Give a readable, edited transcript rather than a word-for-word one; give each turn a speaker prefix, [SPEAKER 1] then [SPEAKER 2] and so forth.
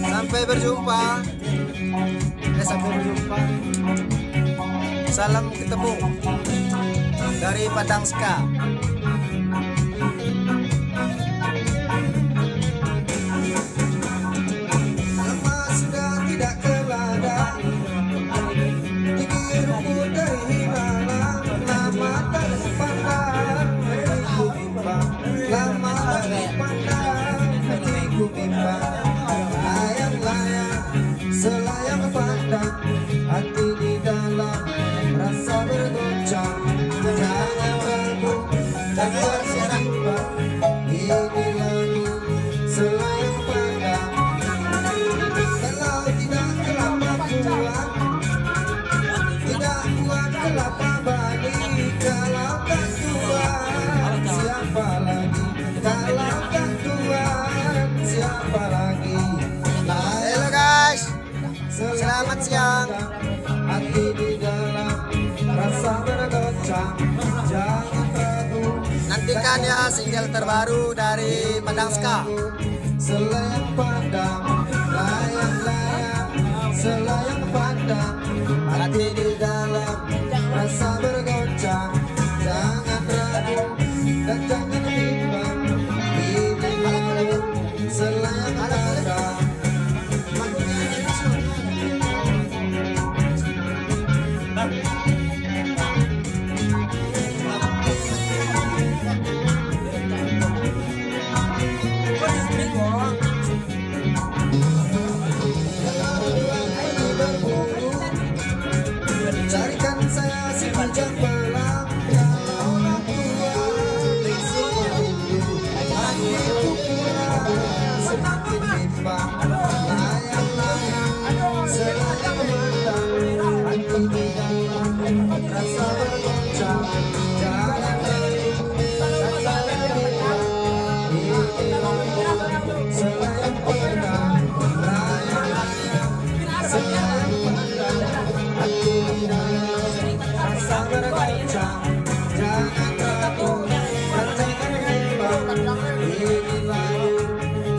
[SPEAKER 1] Sampai berjumpa. Sampai berjumpa. Salam ketemu dari Padang Ska. Lama sudah tidak ke ladang, tinggi rumput dari Himalang. Lama tak dipandang, hatiku bimbang. Lama tak dipandang, hatiku bimbang. Layang-layang, selayang pandang, hati di dalam rasa bergoncang. Jangan ragu, jangan terjebak. Ini lagu selayang pandang. Kalau tidak kelapa buah, tidak buat kelapa bali. Kalau tak Tuhan, siapa lagi? Kalau tak Tuhan, siapa lagi? Halo guys, selamat siang. Hati di dalam rasa bergoncang. Jangan ragu, nantikan ya single terbaru dari Padang Ska. Selayang pandang, layang-layang, selayang pandang, hati di dalam rasa